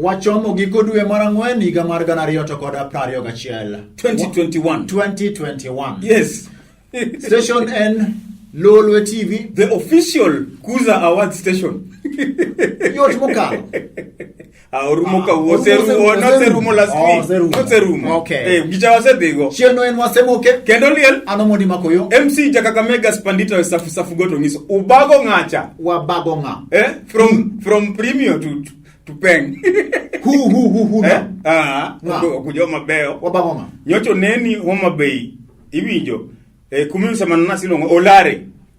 wachomo giko dwe mar ang'wen higa mar 2021. 2021. Yes. Station N Lolwe TV, the official Kuza Award station. Yot mokalo. Orumoka woserumo not serumo last week. Not serumo. Okay. Gicha wasedhigo. Chieno en wasemoke. Kendo liel Anomodi Makoyo. MC Jakakamega Spandita we safu goto ngiso. Ubago ngacha. Wabago nga. From premium to peng. Who Kujo mabeo. Wabago nga. Nyocho neni Homa Bay. Iwinjo. Kumiusa mananasi longo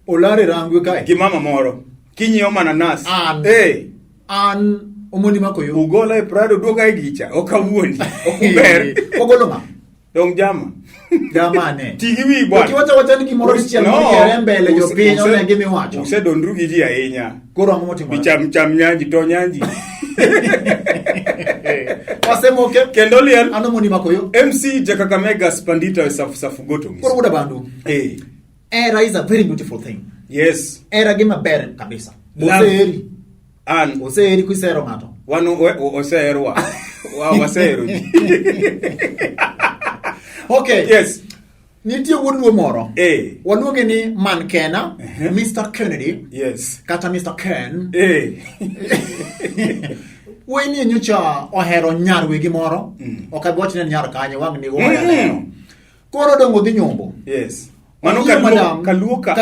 Olare rangwe kai. Kimama moro. Kinyio mananasi. An Omoni Makoyo. Ugola e Prado duoga e gicha. Okawuoni. Okuber. Ogoloma. Dong jama. Jamane. Tigiwi bwana. Ukiwacha ni gimoro chiel moriere mbele jopiny onegi miwacho. Usedondrugi ji ahinya. Koro ang'o motimo? Bicham nyanji to nyanji. Wasemoke. Kendo liel Anomoni Makoyo. MC Jakakamega Spandita we safu goto ngiso. Koro buda bandu. Era is a very beautiful thing. Yes. Era gima ber kabisa. Oseri. Oseri kuisero ng'ato. Wano oseerwa. Wasero ji. Okay. Yes. Nitie wuodluo moro. Waluonge ni Mankena, Mr. Kennedy. Yes. Kata Mr. Ken. Weni nyocha ohero nyarwegi moro. Okabiwachne nyar kanye wang ni ohero. Koro dongo dhi nyombo. Yes. Mano Kaluoka.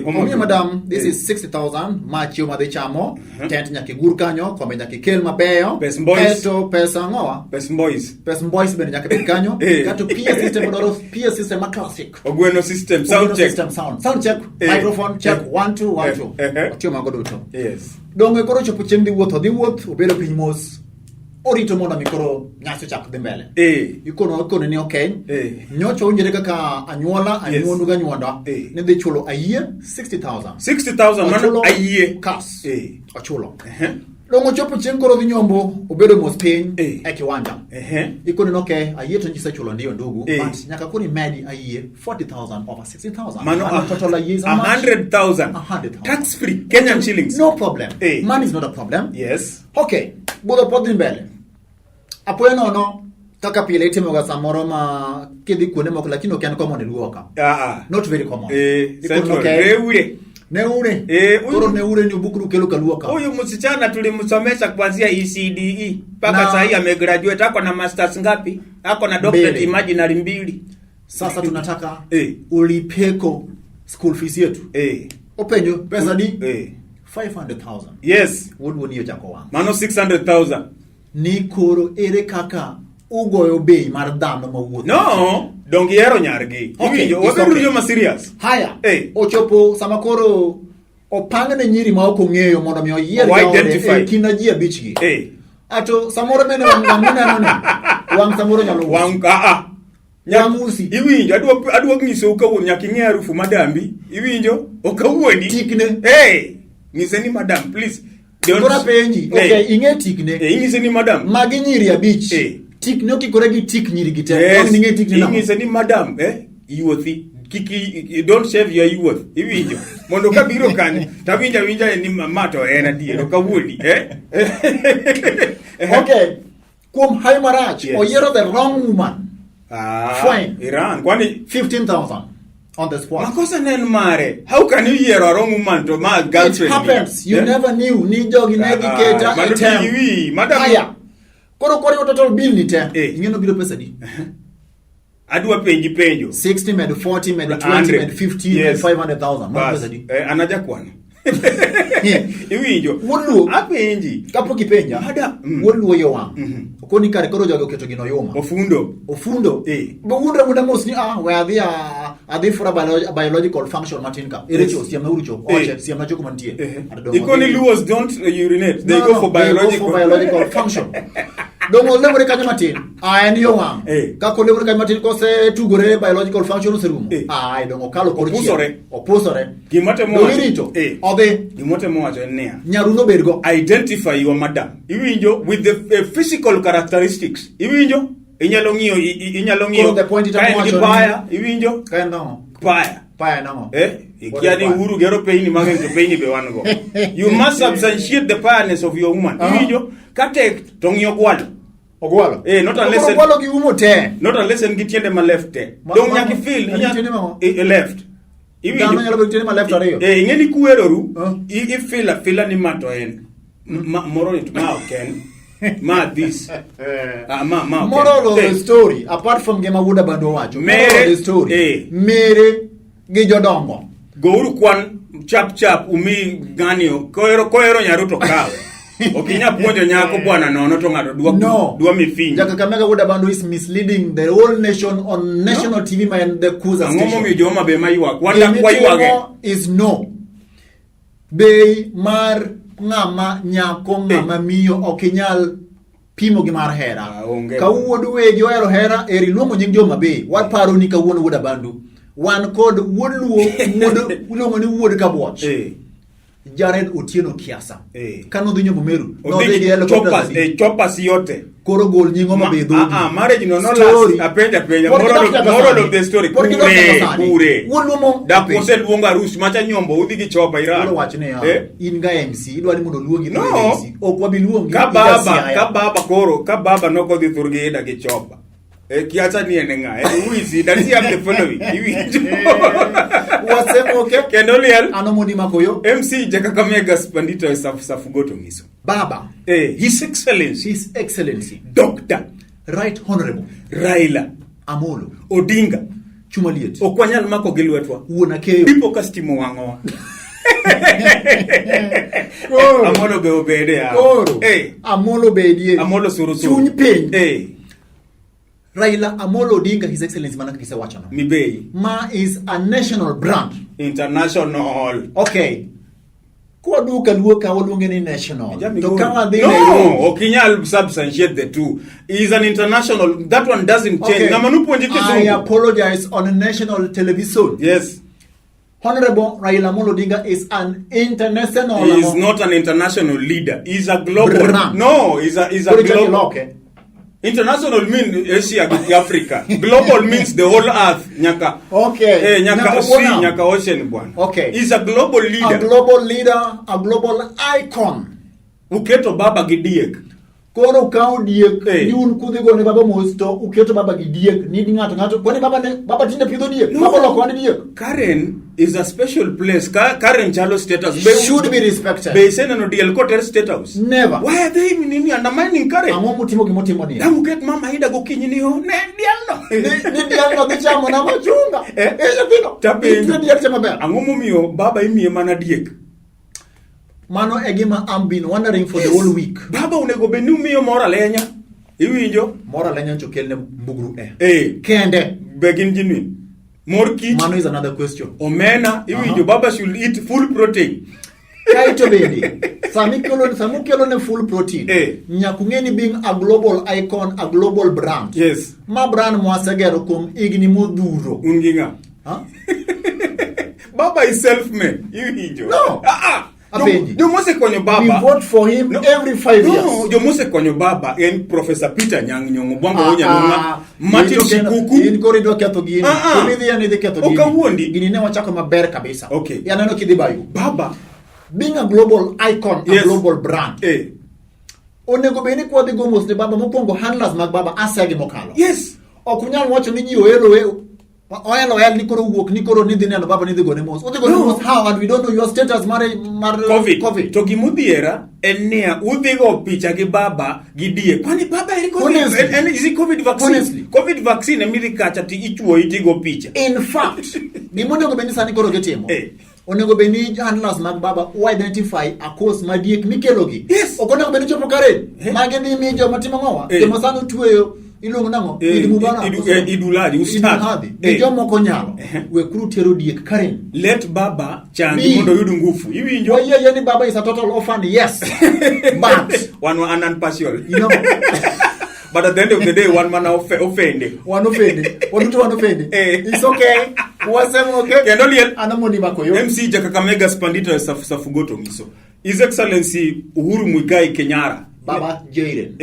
Omiyo madam, this is 60,000 machio madhi chamo. Tent nyaki gur kanyo, kombe nyaki kel mabeyo. Peto pesa ngoa. Pes boys bende nyaki bed kanyo. Kato PA system a classic. Ogweno system, sound check. Sound check, microphone check, 1 2 1 2. Atio mago duto. Yes. Dongo koro chopo chieng' dhi wuoth, obedo piny mos. Orito mondo mikoro nyasi chak dhi mbele. Ikono ni okay. Nyocho unjere kaka anyuondu ga nyuonda. Ne dhi chulo ayie 60,000. 60,000 mano ayie kas. Ochulo. Dongo chopo chieng' koro dhi nyombo, obedo mos piny e kiwanja. Ikono ni okay, ayie to njise chulo ndio ndugu, but nyaka kuni medi ayie 40,000 over 60,000. Mano total ayie is 100,000. Tax free Kenyan shillings. No problem. Money is not a problem. Yes. Okay, budho podhi mbele. Apoyo nono kaka pile itimoga samoro ma kidhi kuonde moko lakini ok en common e luoka. Not very common. Central. Neure. Koro neure ni bukuru kelo kaluoka. Huyu msichana tulimsomesha kuanzia ECDE mpaka sasa hii amegraduate, ako na masters ngapi? Ako na doctorate imaginary 2. Sasa tunataka ulipeko school fees yetu. Openyo pesa di 500,000. Yes. Woodwo niyo jako wang. Mano 600,000. Ni koro ere kaka ugoyo bei mar dhano mawuotho. No, dongi ero nyargi. Iwinjo, wabedo joma serious. Haya. Ochopo sama koro opangne nyiri ma ok ong'eyo mondo mi oyier identify kinda ji abichgi. Ato samoro mene wang samoro nyalo Nyamusi. Iwinjo, adwa nyiso kawuono nyaka ing'e harufu madambi. Iwinjo, okawuoni. Tikne. Ng'ise ni madam, please. Kora penji. Okay, ing'e tikne. Ing'ise ni madam. Magi nyiri abich. Tikne okikore gi tik nyiri gite. Yes. Ing'e tikne na. Ing'ise ni madam, yuothi. Kiki don't shave your youth. Iwinjo. Mondo kabiro kanyo, tawinja ni mato en adier okawuoni. Okay. Kuom hai marach, oyiero the wrong woman. Fine. Iran. Kwani 15,000 on the spot. Makosa nen mare. How can you hear a wrong woman to my girlfriend? It happens. You never knew. Ni jogi negi keta item. Madam. Haya. Koro total bill ni te. Ingeno biro pesa di. Adwa penjo. 60 med 40 med 20 med 15 med 500,000. Mano pesa di. Anaja kwano. Iwinjo. Woluo. Apenji. Kapo kipenja. Woluo yo wang. Okoni kare koro jogo keto gino yoma. Ofundo. Bo wundra mos ni we adhi for a biological function matin ka. Erecho siamna urucho. Oche siamna choko mantie. Ikoni Luos don't urinate. They go for biological function. Dongo lebre kanyo matin. En yo wang. Kako lebre kanyo matin kose tugore biological function oserumo. Dongo kalo koro opusore. Gimate mo. Dorito. Gimate mo wacho nia. Nyaruno bergo. Identify your madam. Iwinjo with the physical characteristics. Iwinjo. Inyalo ng'iyo the point ita mo wacho. Paya. Iwinjo. Kaendo. Paya. Paya nango. Ikiani Uhuru gero peini magen to peini be wango. You must substantiate the pieness of your woman. Ijo kate tongyo gwalo. Ogwalo. Not unless ogwalo gi umo te. Not unless en gitiende ma left te. Dong nyaki feel left. Dano nyalo gitiende ma left ariyo. Ngeni kueroru I feel ni mato en. Moro it ma ken. Ma this. Moral of the story, apart from Gema Wuda Bando wacho. Moral of the story. Mere gi jodongo. Gouru kwan chap umi ganio. Koero nyaruto kawe. Okinya puonjo nyako bwana nono to ngado dua mifinyo. Jaka Kamega Wuda Bando is misleading the whole nation on national TV and the Kuza station. Ngomo mi joma be mayiwa. Kwanda kwa yiwage. Is no. Be mar ngama nyako ngama miyo okinyal pimo gi mar hera. Kawuodu we jo ero hera eri luongo nying joma be. Waparo ni kawuono Wuda Bandu. Wan kod wuod luo luongo ni wuod Kabwach. Jared Otieno Kiasa. Kano dhi nyombo Meru. Chopas yote. Koro gol nyingo ma be dhogi. Marriage no last. Apenja. Moral of the story. Kure. Da kose luonga rusi. Macha nyombo. Udhi gi chopa ira. Kolo wachne ya. Inga MC. Idwa ni muno luongi. No. Okwabi luongi. Kababa koro. Kababa noko dhi thurgi eda gi chopa. Kiacha ni enenga. Who is he? Does he have the following? Wasemo okay? Kendoliel. Anomoni makoyo. MC Jaka Kamega Spandito Safugoto Miso. Baba. His Excellency. His Excellency. Dr. Right Honorable. Raila. Amolo. Odinga. Chumaliet. Okwanyal mako gilwetwa. Uona keyo. Pipo kastimo wangowa. Amolo be obede ya. Koro. Amolo bedie. Amolo suru. Chuny piny. Raila Amolo Odinga, His Excellency manaka kisa wacha no. Mibei. Ma is a national brand. International. Okay. Kwa duka luoka waluonge ni national. To kama okinyal substantiate the two. He is an international. That one doesn't change. Okay. I apologize on a national television. Yes. Honorable Raila Amolo Odinga is an international. He is not an international leader. He is a global. Brand. No, he's a global. International means Asia, Africa. Global means the whole earth. Nyaka. Okay. Nyaka sea, nyaka ocean bwana. Okay. He's a global leader. A global leader, a global icon. Uketo baba gidiek. Koro kao diek. Yun kudhi gone baba mosto. Uketo baba gidiek. Nidi ngato. Kwani baba tinde pidho diek. No. Baba loko diek. Karen is a special place. Karen Chalo State House. Should be respected. Based on the Elkoter State House. Never. Why are they undermining Karen? Amo mutimo ni. Damu get mama hida go kinyi ni ho. Ne dialno. Ni dialno bichamo na machunga. Yatino. Tapi. Ni diek chama ber. Ango mumio baba imiye mana diek. Mano egima I'm been wondering for the whole week. Baba unego beni umiyo mora lenya. Iwinjo? Mora lenya chokelne mbugru Kende. Begin genuine. More kich. Mano is another question. Omena. Iwinjo. Baba should eat full protein. Kaito bedi. Samukelo ne full protein. Nyakungeni being a global icon, a global brand. Yes. Ma brand mwasegero kum igni modhuro. Unginga. Baba is self-made. Iwinjo. No. Jomose konyo baba. We vote for him every 5 years. No, jomose konyo baba en Professor Peter Nyang'nyong'o Bwango Onyanunga. Martin Shikuku. In corridor keto gini. Komidhi ya nidhi keto gini. Okawuondi. Gini ne wachako maber kabisa. Okay. Yanano kidhibayu. Baba. Being a global icon, a global brand. Onego beni kwa dhi gomos ne baba mopongo handlers mag baba asegi mokalo. Yes. Okunyal wacho ni ji oelo nikoro wuok nikoro nidhi neno baba nidhi gone mos. Udhi gone mos how and we don't know your status mar COVID. To gimudhiera en niya udhi go picha gi baba gi die. Kwani baba eri COVID? And is it COVID vaccine? Honestly. COVID vaccine emidhi kacha ti ichuo iti go picha. In fact, gimonego beni sani koro getimo. Onego beni handlers mag baba identify a cause madiek mikelogi. Yes. Okonego beni chopo kare. Mage ni mi joma timo ngowa. Joma sano tueyo ilungu nango iduladi ustadi jomo konyalo we kru tero diek Karen let baba changi mondo yudu ngufu iwinjo ni baba is a total orphan, yes. But one unpartial, you know. But at the end of the day one man offended. One offended. It's okay. Wasema okay. Kendoliel anamoni makoyo MC Jaka Kamega Spandito Safugoto Miso. His Excellency Uhuru Muigai Kenyatta. Baba Jaden.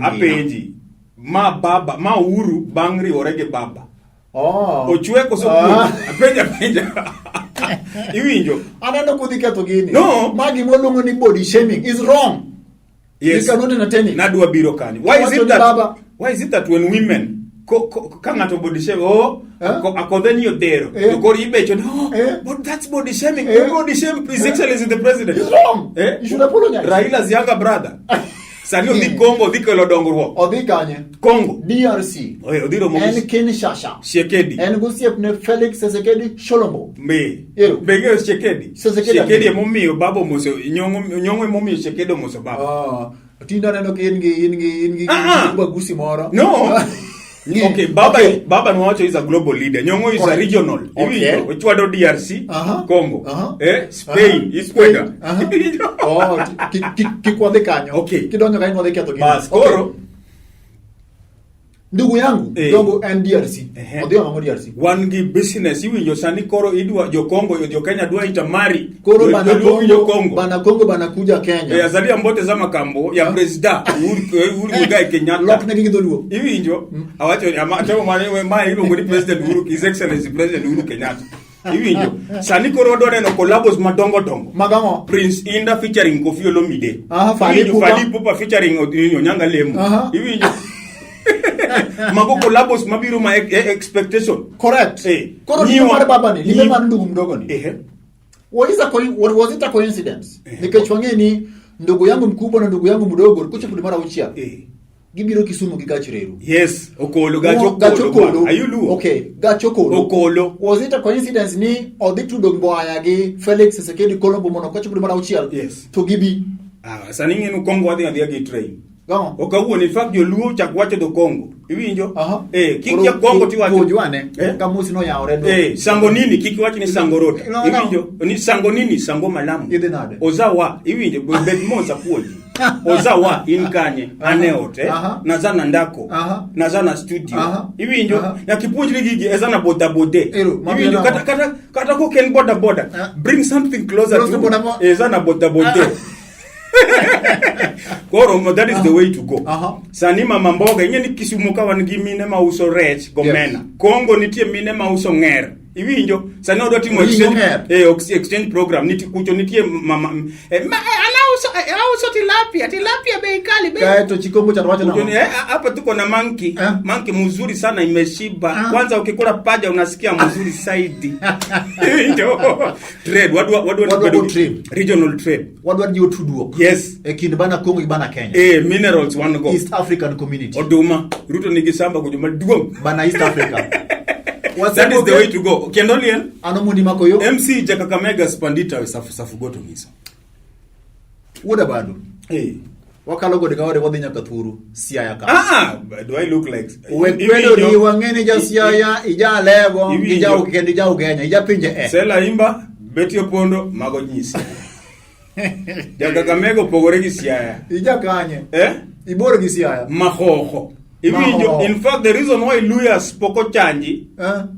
Apenji. Ma Uhuru bangri orege baba. Ochwe koso penja iwinjo anano kudhi ketho gini no magi molungo ni body shaming is wrong. Yes, you cannot entertain it. Nadwa biro kani why is it that when women ka ngato body shame akodheni odero to kor ibecho but that's body shaming. Body shame His Excellency the President. It's wrong. You should apologize. Raila's younger brother sani odhi Congo odhi kelo dongruok odhi kanye Congo DRC odhiro mo en Kinshasa Shekedi en gosiep ne Felix Tshisekedi Sholombo bege Shekedi momiyo babo moso nyongo momiyo Shekedi moso babo tinda neno ke ingi bagusi moro no. Okay, Baba Nwacho is a global leader. Nyongo is a regional. Okay. Ochwado DRC, Congo, Spain, Ecuador. Kikwade kanyo. Okay. Kidonyo kanyo ngode keto gini. Bas, koro. Ndugu yangu, dogo DRC. Odio mango DRC. One gi business, iwinjo sani koro idwa jo Congo, jo Kenya dwa itamari. Koro bana Congo bana kuja Kenya. Azali ambote za makambo ya president. Uhuru Muigai Kenyatta. Lok ne gidoluo. Iwinjo, awacho amacho mane iluongo ni President Uhuru, His Excellency President Uhuru Kenyatta. Iwinjo, sani koro do neno collabos madongo. Magamo. Prince Inda featuring Koffi Olomide. Fally Ipupa featuring Onyanga Lemu. Iwinjo. Mago collabos mabiru ma expectation. Correct. Koro ni mara baba ni lime man ndugu mdogo ni. Was it a coincidence? Nikachwangeni ndugu yangu mkubwa na ndugu yangu mdogo kucha kulimara uchia. Gibiro Kisumu gigachireru. Yes, Okolo gachokolo. Ayulu. Okay, gachokolo. Okolo. Was it a coincidence ni oditu dongboya gi Felix Tshisekedi Kolombo mono kucha kulimara uchia? Yes. To gibi. Saninge no Kongo adhi gi train. Gamo. Okawuon in fact jo luo chakwacho do Kongo. Iwinjo? Kiki ya Kongo tiwacho. Kujuane. Kamusi no ya oredo. Sango nini kiki wacho ni sango rota. Iwinjo? Ni sango nini sango malamu. Idenade. Ozawa iwinjo bet moza puoji. Ozawa inkanye aneote nazana ndako nazana studio iwinjo ya kipunjiri gigi ezana boda iwinjo kata ko ken boda bring something closer to ezana boda Koro, that is the way to go. Sani mama mboga inye ni Kisumu ka wan gi mine ma uso rech gomena. Kongo nitie mine ma uso ng'er. Iwinjo sani odwa timo exchange program kucho nitie mama uso tilapia bei kali bei to chikongo cha wacha na hapa tuko na monkey mzuri sana imeshiba kwanza ukikula paja unasikia mzuri zaidi. Iwinjo trade what trade regional trade what you to do yes kindbana Kongo ibana Kenya minerals one go East African community oduma Ruto nigisamba kujuma duong bana East Africa. That is the way to go. Kendolian anomundi makoyo MC Jakakamega Spandita safu goto ngiso. Woda bado. Wakalo gode kawade wodhi nyaka Thuru Siaya ka. Do I look like wedo ri wangene ja Siaya ija lego ija ukende ija ugenya ija pinje Sela imba beti opondo mago nyisi. Jakakamega pogore gi Siaya. Ija kanye. Iboro gi Siaya. Mahoho. Iwinjo, in fact, the reason why Luya spoko chanji,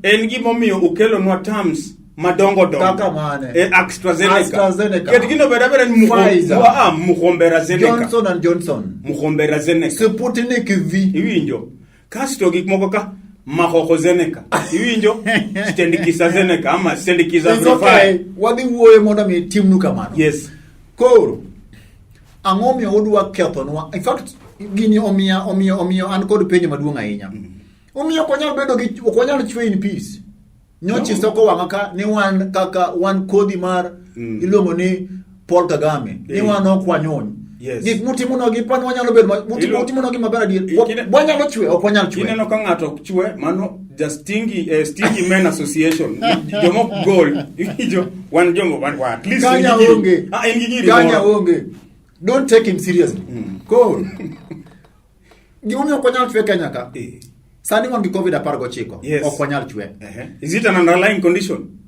en gimomiyo ukelo nwa terms madongo. Kaka mane. AstraZeneca. Ketikino bedabera ni Muhombera Zeneca. Johnson. Muhombera Zeneca. Sputnik V. Iwinjo, kasto gikmoko ka Mahoho Zeneca. Iwinjo, Stendikisa Zeneca ama Stendikisa It's okay. Wadi uwe moda mi timnu kamano. Yes. Koro. Angomio odwa ketho nwa. In fact, gini omio an kod penjo maduong' ahinya. Omio konyal bedo gi konyal chwe in peace. Nyochi soko wanga ka ni wan kaka wan kodi mar ilongo ni Paul Kagame. Ni wan okwanyony. Gik mutimo no gi pan wanyalo bedo mutimo no gi maber dir. Wanyalo chwe ok wanyal chwe. Ineno ka ngato chwe mano just stingy men association. Jomo gold. Ijo wan jomo wan at least Kanya onge. Don't take him seriously. Cool. Giumio konyal chwe Kenya ka. Sani wangi COVID 19 okonyal chwe. Is it an underlying condition?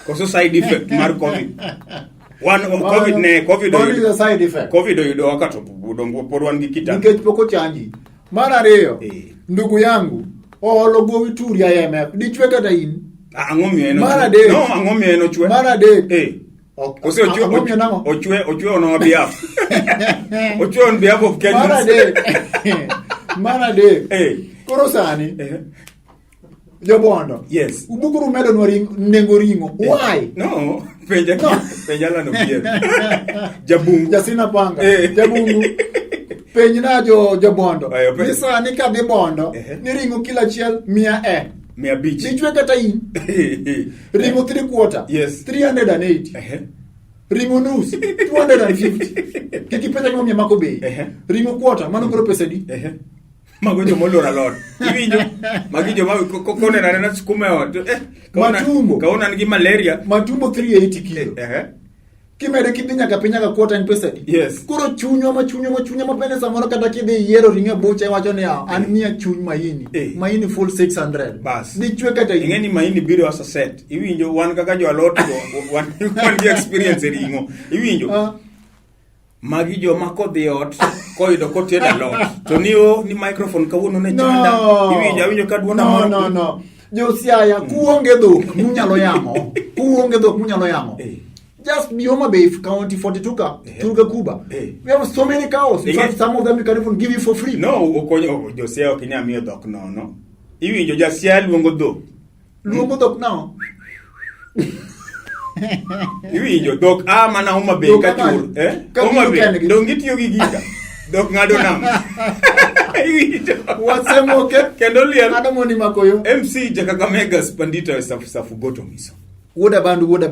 Koso side effect mar COVID. COVID is a side effect. COVID yudo wakato budongo porwan gi kita. Nikech poko chanji. Mara reo. Ndugu yangu. Logo wituri ya IMF. Di chwe kata in. Angomio eno. Mara de. No, angomio eno chwe. Mara de. Kose ochwe on our behalf. Ochwe on behalf of Kenyans. Mara de. Koro sani. Jobondo. Yes. Ubukuru medo nengo ringo. Why? No. Penjala no bier. Jabungu. Jasina panga. Jabungu. Penjina Jobondo. Nisa ni kadhi bondo. Ni ringo kila chiel 100 beach. Nichwe kata in. Ringo 3/4. Yes. 380. Ringo nus 250. Kiki pesa kama mako bei. Ringo quarter mano koro pesa di. Magonjo molora lot. Iwinjo. Magijo ma kone na sukuma ot. Kaona ngi malaria. Matumbo 380 kilo. Kimede kidhi nyaka piny nyaka quarter ni pesa di. Yes. Koro chunyo mapene samoro kata kidhi yiero ringo bucha wacho ni an mia chuny maini. Maini full 600. Bas. Dichwe kata in. Ingeni maini biro as a set. Iwinjo wan kaka jo alot go wan gi experience e ringo. Iwinjo. Magi jo makodhi ot koido kotedo alot. To ni microphone kawuono ne chanda. Iwinjo ka duona moro. No. Jo siaya kuonge dhok munyalo yamo. Just Bioma Bay County 42 ka Turga Kuba. We have so many cows. In fact, some of them we can even give you for free. No, okonyo Josea okinya miyo dhok no. Iwinjo Jasia luongo dhok. Luongo dhok now. Iwinjo dhok mana Homa Bay ka tur. Homa Bay. Dongi tiyo gi gika. Dhok ngado nam. Iwinjo. Wasemo ke kendo liel. Adamoni makoyo. MC Jakakamega Spandito safu goto miso. Woda bandu. Woda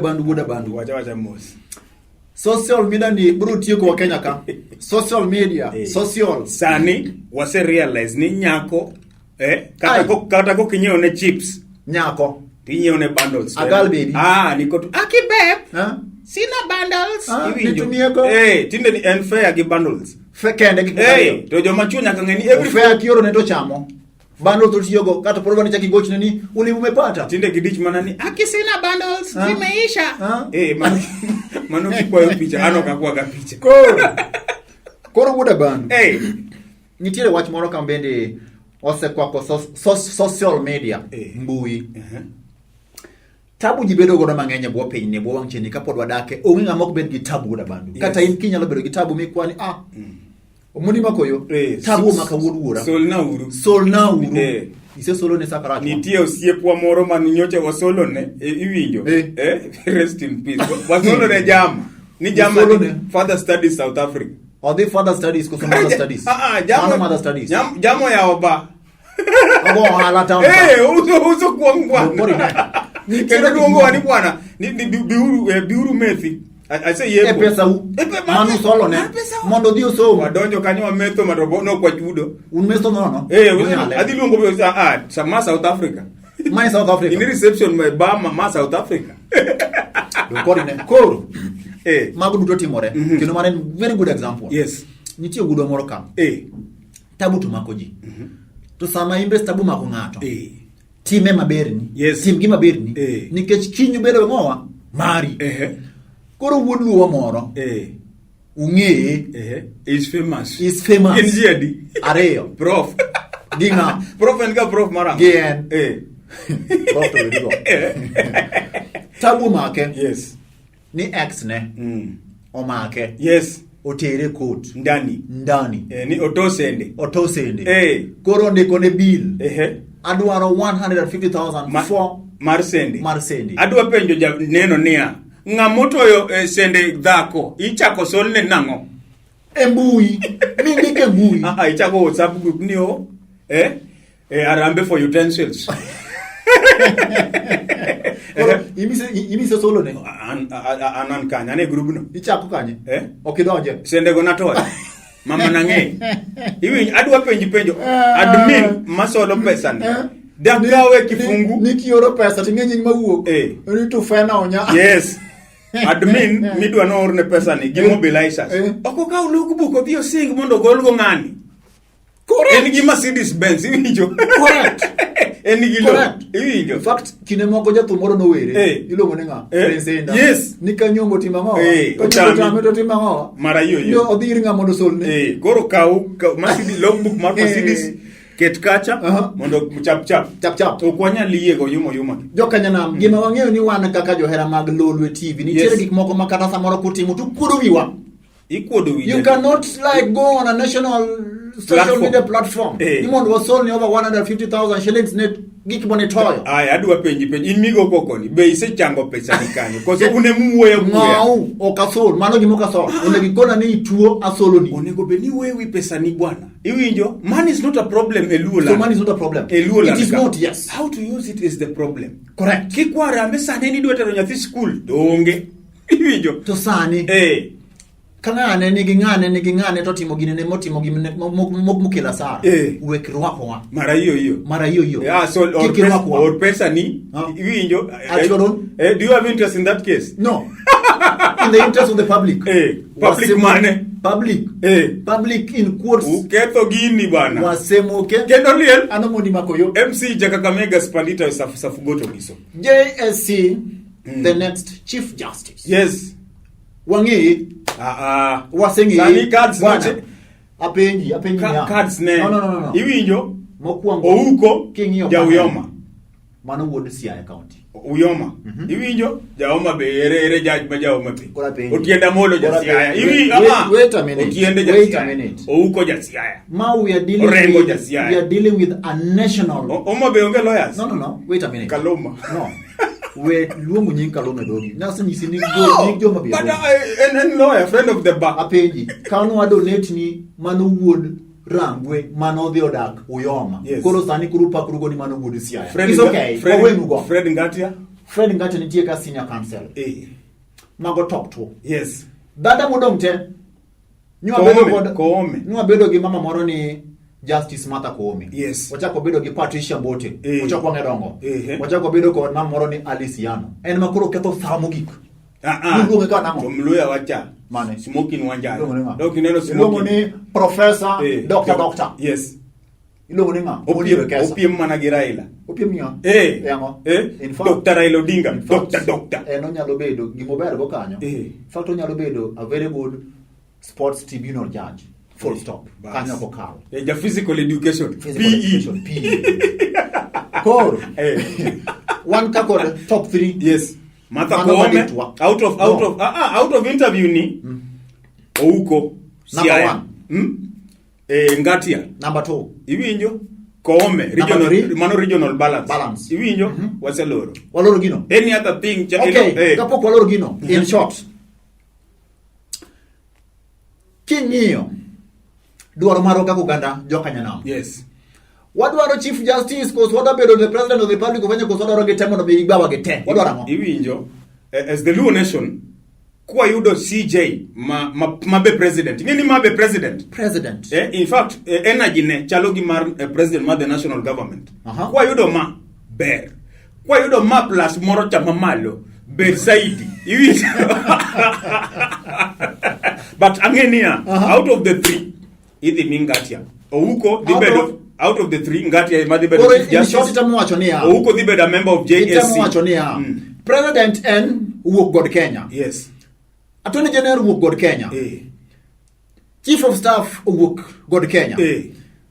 bandu. Wacha mos. Social media ni bro tiyo kwa Kenya ka. Social media, social. Sani wase realize ni nyako kata ko kinyeo ne chips. Nyako. Tinyeo ne bundles. Agal baby. Niko tu. Aki babe. Sina bundles. Nitumie ko. Tinde ni unfair gi bundles. Fekende gi. To joma chuo nyaka ngeni every fair kioro ne to chamo. Bundles to tiyogo kata poroba ni chaki gochi nani umepata. Tinde gidich mana ni aki sina bundles zimeisha. Mano kikwayo picha kakwa picha. Koro woda bandu. Nitiere wach moro kambende ose kwako social media mbui. Tabu jibedo godo mang'eny bwo piny ne bwo wang' cheni kapod wadake onge ng'ama ok bed gi tabu woda bandu. Kata in kinyalo bedo gi tabu mikwani omuni makoyo tabu maka wuora. Solna uru. Ise solo ne sakaracho. Nitie osiepwa moro man nyocha wasolo ne iwinjo. Rest in peace. Wasolo ne jam. Ni jam Father Studies South Africa. The Father Studies ko Mother Studies. Jam Mother Studies. Jamo ya oba. Abo hala town. Uso kuangwa. Kendo duongo wani bwana. Ni biuru methi. I say yebo. Pesa manu solo ne. Mondo dio so. Wadonjo kanyo metho marobo no kwa judo. Un meso no. Adi luongo be sama South Africa. My South Africa. In reception my ma South Africa. Do korine. Koro. Mago duto timore. Kendo mane very good example. Yes. Nitie gudo moro kam. Tabu to mako ji. To sama imbe tabu mako ng'ato. Time maberni. Yes. Tim gi maberni. Nikech kinyu bedo ngowa mari. Koro wuod luwa moro. Ung'eye. Is famous. In Jedi. Areyo. Prof. Dinga. Prof and ga prof mara. Gen. Prof to digo. Tabu make. Yes. Ni ex ne. Omake. Yes. Otere court. Ndani. Ni otosende. Koro ndiko ne bill. Adwaro 150,000 for Marsende. Adwa penjo neno nia. Ngamotoyo sende dhako. Ichako solne nango. Mbui. Mindike mbui. Ichako WhatsApp group niyo. Arambe for utensils. Imise solo ne. Anan kanya ne group no. Ichako kanye. Okidonje. Sende go natoya. Mama nange. Iwi adwa penjo. Admin masolo pesa ni. Dakawe kifungu. Nikioro pesa tingenyi mawuok. Ritu fena onya. Yes. Admin midwa no orne pesa ni gi mobilizers. Oko ka ulugubuko dio sing mondo golgo ngani. Correct. En gi Mercedes Benz iwinjo. Correct. En gi lo. Iwinjo. In fact kine moko jathu moro no were. Iluongo ne nga. Presenda. Yes. Nikanyombo timango. Otame to timango. Mara yo. Yo odhir nga mondo solne. Goro kau Mercedes logbook mar Mercedes. Ket kacha mondo chap okwanya liego yuma jokanyanam gima wang'eyo ni wan kaka johera mag lolwe TV nitiere gik moko makata samoro kutimo to kudo wiwa You cannot like go on a national social media platform. Imon was sold over 150,000 shillings net gik monitoyo. Ai adwa penji in migo kokoni be ise chango pesa ni kanyo koso unemuoyo ngau okasol mano gimo kasol onegikona ni tuo asolo ni onego be ni wewe pesa ni bwana iwinjo money is not a problem eluola so money is not a problem eluola it is not yes how to use it is the problem correct kikwara amesane ni dwetero nyathi school donge iwinjo to sani kangane nigi ngane to timo gine motimo gine mokela sara wekirwako wa mara hiyo yeah so or pesa ni iwinjo do you have interest in that case no in the interest of the public public money public in courts uketo gini bwana wasemoke kendo liel anomoni makoyo MC Jakakamega Spandita safu goto giso JSC the next chief justice yes wangi wasengi sani cards noche apenji cards ne no iwinjo mokuango ouko ja Uyoma mano wuod Siaya county Uyoma iwinjo jaoma be ere judge ma jaoma be otienda molo ja Siaya wait a minute otiende ja Siaya ouko ja Siaya ma we are dealing with a national oma be onge lawyers no wait a minute Kaloma no we luongo nying Kaloma dogi nasa nyisi ni go ma be but an lawyer friend of the bar apenji kanu adonate ni mano wuod Rangwe mano dhi odak Uyoma koro sani kurupa kurugo ni mano wuod Siaya it's okay Fred Ngatia nitie ka senior counsel mago top to yes dada modong te nywa bedo gi mama moro ni Justice Martha Koome yes wachako bedo gi Patricia Mbote wachako ngedongo wachako bedo kod mama moro ni Alice Yano en makoro ketho samo gik nuluonge ka nango mluya wacha mane smoking wanja dok ineno smoking ni professor doctor yes ilongo ni nga opiem mana gi Raila opiem nya yango in fact Dr. Raila Odinga doctor no nyalo bedo gimober go kanyo fact nyalo bedo a very good sports tribunal judge full stop kanyo ko karo ja physical education PE core one kako top 3 yes Martha Koome out of interview ni ouko Siaya Ngatia number 2 iwinjo Koome regional balance iwinjo waloro gino any other thing kapok waloro gino in short kingiyo duaro maro kako ganda jokanyana yes wadwaro chief justice koso wadabedo the president of the republic ofanya koso wadwaro gitemo no bigawa gite wadwaro ngo iwinjo as the Luo nation kwa yudo CJ mabe president ngeni mabe president in fact energy ne chalo gi mar president ma the national government kwa yudo ma ber kwa yudo ma plus moro chama malo ber saidi iwinjo but angenia out of the 3 idhi mingatia ouko dibedo out of the 3 Ngatia madhibedo justice ouko dibedo a member of JSC president and wuok god Kenya yes attorney general wuok god Kenya chief of staff wuok god Kenya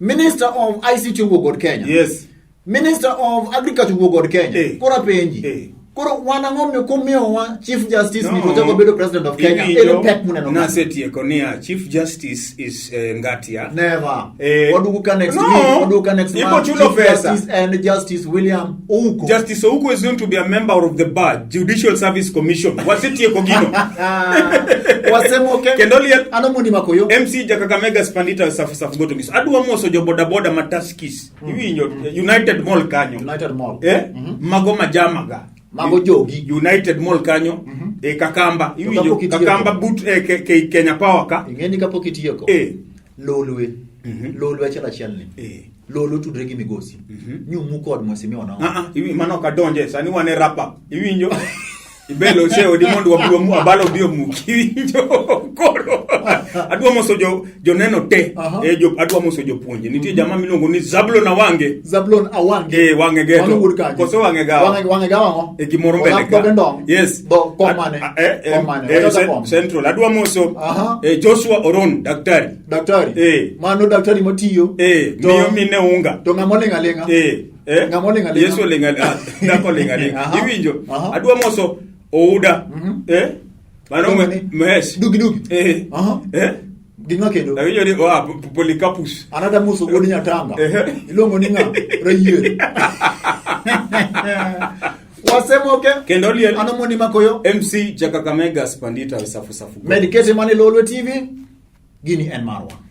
minister of ICT wuok god Kenya yes minister of agriculture wuok god Kenya kora penji koro wana ngombe kumiowa chief justice ni kutaka bedo president of Kenya ele pek muneno na seti ekonia chief justice is Ngatia never waduka next month ipo chulo pesa justice and justice William Ouko justice Ouko is going to be a member of the bar judicial service commission waseti ekogino wasemoke kendolia anomuni makoyo MC Jakakamega Spandita safu goto miso adwa moso jo boda mataskis iwinjo United Mall kanyo magoma jamaga mago jogi United Mall kanyo Kakamba iwinjo Kakamba boot Kenya Power ka ingeni kapok itiyoko lolwe achiel ni lolo tudre gi migosi nyumu kod mosimi ona iwi mano ka donje sani wane rapa iwinjo ibelo se odi mondo wabiro mu abalo dio mu iwinjo koro adwa moso jo neno te adwa moso jo puonje nitie jama milongo ni Zablon Awange wange geto koso wange gawa gimoro mbele ka yes komane central adwa moso Joshua Oron daktari mano daktari motiyo miyo mine unga to ngamolinga Yesu lenga dako lenga iwinjo adwa moso Ouda Mano mesh. Dugi. Ginga kendo. Awinjo ni Polycarpus. Another muso godi nyatanga. Ilongo ni nga rayier. Wasemoke kendo liel anomoni makoyo MC Jakakamega Spandita safu. Medicate mane Lolo TV Gini en marwa.